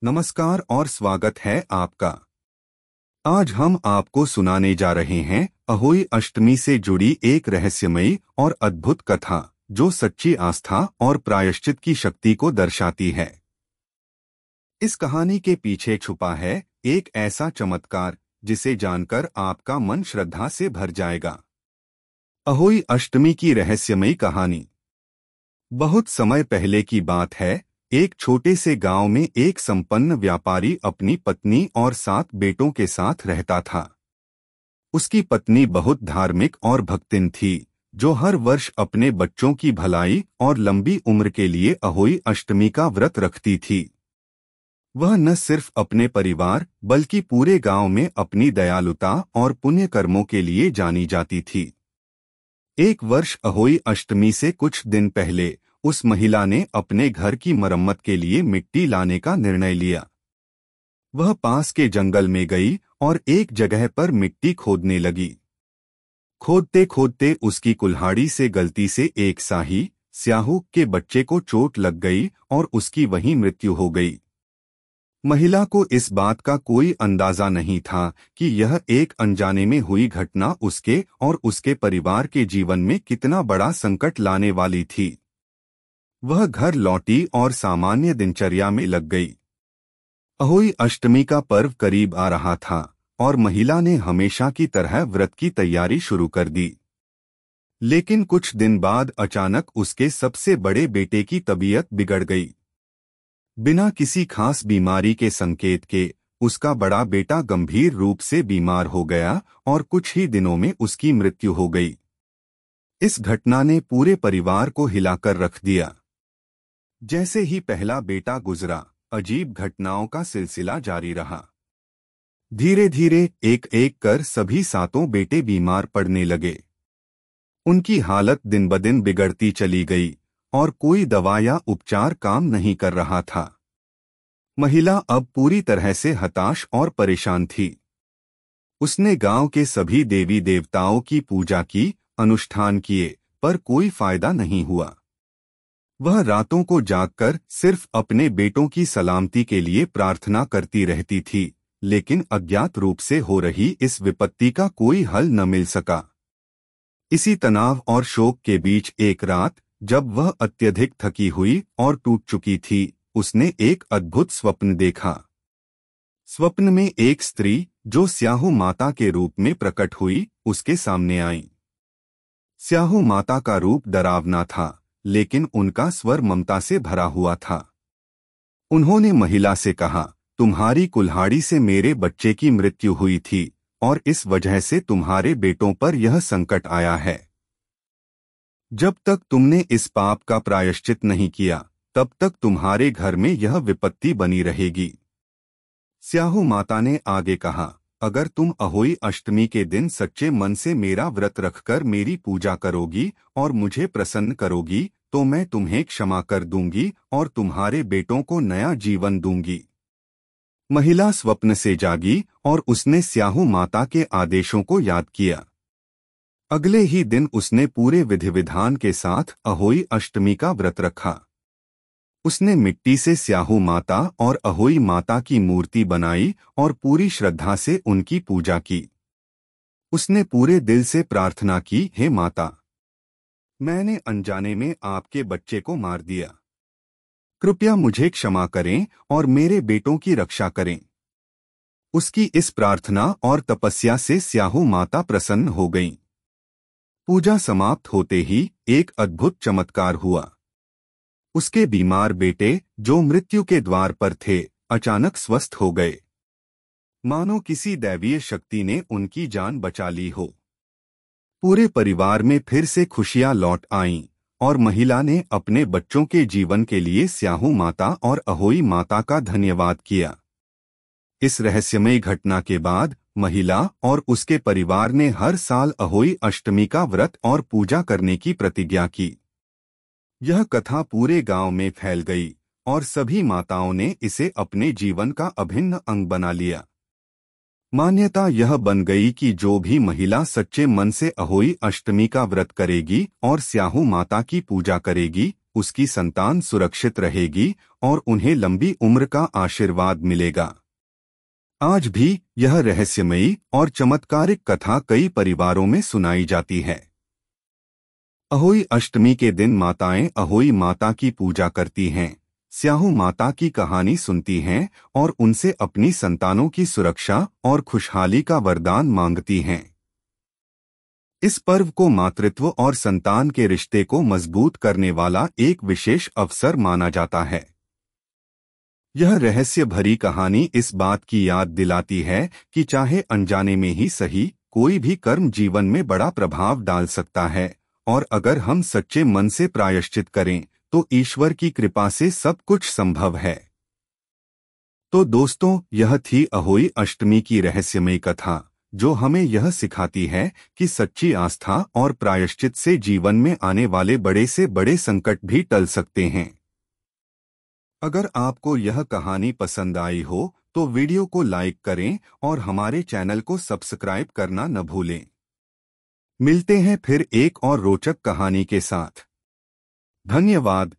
नमस्कार और स्वागत है आपका। आज हम आपको सुनाने जा रहे हैं अहोई अष्टमी से जुड़ी एक रहस्यमयी और अद्भुत कथा जो सच्ची आस्था और प्रायश्चित की शक्ति को दर्शाती है। इस कहानी के पीछे छुपा है एक ऐसा चमत्कार जिसे जानकर आपका मन श्रद्धा से भर जाएगा। अहोई अष्टमी की रहस्यमयी कहानी। बहुत समय पहले की बात है। एक छोटे से गांव में एक संपन्न व्यापारी अपनी पत्नी और 7 बेटों के साथ रहता था। उसकी पत्नी बहुत धार्मिक और भक्तिन थी, जो हर वर्ष अपने बच्चों की भलाई और लंबी उम्र के लिए अहोई अष्टमी का व्रत रखती थी। वह न सिर्फ अपने परिवार बल्कि पूरे गांव में अपनी दयालुता और पुण्य कर्मों के लिए जानी जाती थी। एक वर्ष अहोई अष्टमी से कुछ दिन पहले उस महिला ने अपने घर की मरम्मत के लिए मिट्टी लाने का निर्णय लिया। वह पास के जंगल में गई और एक जगह पर मिट्टी खोदने लगी। खोदते खोदते उसकी कुल्हाड़ी से गलती से एक स्याहू के बच्चे को चोट लग गई और उसकी वहीं मृत्यु हो गई। महिला को इस बात का कोई अंदाजा नहीं था कि यह एक अनजाने में हुई घटना उसके और उसके परिवार के जीवन में कितना बड़ा संकट लाने वाली थी। वह घर लौटी और सामान्य दिनचर्या में लग गई। अहोई अष्टमी का पर्व करीब आ रहा था और महिला ने हमेशा की तरह व्रत की तैयारी शुरू कर दी। लेकिन कुछ दिन बाद अचानक उसके सबसे बड़े बेटे की तबीयत बिगड़ गई। बिना किसी खास बीमारी के संकेत के उसका बड़ा बेटा गंभीर रूप से बीमार हो गया और कुछ ही दिनों में उसकी मृत्यु हो गई। इस घटना ने पूरे परिवार को हिलाकर रख दिया। जैसे ही पहला बेटा गुजरा, अजीब घटनाओं का सिलसिला जारी रहा। धीरे धीरे एक एक कर सभी 7 बेटे बीमार पड़ने लगे। उनकी हालत दिन ब दिन बिगड़ती चली गई और कोई दवा या उपचार काम नहीं कर रहा था। महिला अब पूरी तरह से हताश और परेशान थी। उसने गांव के सभी देवी देवताओं की पूजा की, अनुष्ठान किए, पर कोई फायदा नहीं हुआ। वह रातों को जागकर सिर्फ अपने बेटों की सलामती के लिए प्रार्थना करती रहती थी, लेकिन अज्ञात रूप से हो रही इस विपत्ति का कोई हल न मिल सका। इसी तनाव और शोक के बीच एक रात, जब वह अत्यधिक थकी हुई और टूट चुकी थी, उसने एक अद्भुत स्वप्न देखा। स्वप्न में एक स्त्री, जो स्याहू माता के रूप में प्रकट हुई, उसके सामने आई। स्याहू माता का रूप डरावना था, लेकिन उनका स्वर ममता से भरा हुआ था। उन्होंने महिला से कहा, तुम्हारी कुल्हाड़ी से मेरे बच्चे की मृत्यु हुई थी और इस वजह से तुम्हारे बेटों पर यह संकट आया है। जब तक तुमने इस पाप का प्रायश्चित नहीं किया, तब तक तुम्हारे घर में यह विपत्ति बनी रहेगी। स्याहू माता ने आगे कहा, अगर तुम अहोई अष्टमी के दिन सच्चे मन से मेरा व्रत रखकर मेरी पूजा करोगी और मुझे प्रसन्न करोगी, तो मैं तुम्हें क्षमा कर दूंगी और तुम्हारे बेटों को नया जीवन दूंगी। महिला स्वप्न से जागी और उसने स्याहू माता के आदेशों को याद किया। अगले ही दिन उसने पूरे विधि विधान के साथ अहोई अष्टमी का व्रत रखा। उसने मिट्टी से स्याहू माता और अहोई माता की मूर्ति बनाई और पूरी श्रद्धा से उनकी पूजा की। उसने पूरे दिल से प्रार्थना की, हे माता, मैंने अनजाने में आपके बच्चे को मार दिया। कृपया मुझे क्षमा करें और मेरे बेटों की रक्षा करें। उसकी इस प्रार्थना और तपस्या से स्याहू माता प्रसन्न हो गईं। पूजा समाप्त होते ही एक अद्भुत चमत्कार हुआ। उसके बीमार बेटे, जो मृत्यु के द्वार पर थे, अचानक स्वस्थ हो गए, मानो किसी दैवीय शक्ति ने उनकी जान बचा ली हो। पूरे परिवार में फिर से खुशियां लौट आईं और महिला ने अपने बच्चों के जीवन के लिए स्याहू माता और अहोई माता का धन्यवाद किया। इस रहस्यमयी घटना के बाद महिला और उसके परिवार ने हर साल अहोई अष्टमी का व्रत और पूजा करने की प्रतिज्ञा की। यह कथा पूरे गांव में फैल गई और सभी माताओं ने इसे अपने जीवन का अभिन्न अंग बना लिया। मान्यता यह बन गई कि जो भी महिला सच्चे मन से अहोई अष्टमी का व्रत करेगी और स्याहू माता की पूजा करेगी, उसकी संतान सुरक्षित रहेगी और उन्हें लंबी उम्र का आशीर्वाद मिलेगा। आज भी यह रहस्यमयी और चमत्कारिक कथा कई परिवारों में सुनाई जाती है। अहोई अष्टमी के दिन माताएं अहोई माता की पूजा करती हैं, स्याहू माता की कहानी सुनती हैं और उनसे अपनी संतानों की सुरक्षा और खुशहाली का वरदान मांगती हैं। इस पर्व को मातृत्व और संतान के रिश्ते को मजबूत करने वाला एक विशेष अवसर माना जाता है। यह रहस्य भरी कहानी इस बात की याद दिलाती है कि चाहे अनजाने में ही सही, कोई भी कर्म जीवन में बड़ा प्रभाव डाल सकता है और अगर हम सच्चे मन से प्रायश्चित करें तो ईश्वर की कृपा से सब कुछ संभव है। तो दोस्तों, यह थी अहोई अष्टमी की रहस्यमयी कथा, जो हमें यह सिखाती है कि सच्ची आस्था और प्रायश्चित से जीवन में आने वाले बड़े से बड़े संकट भी टल सकते हैं। अगर आपको यह कहानी पसंद आई हो तो वीडियो को लाइक करें और हमारे चैनल को सब्सक्राइब करना न भूलें। मिलते हैं फिर एक और रोचक कहानी के साथ। धन्यवाद।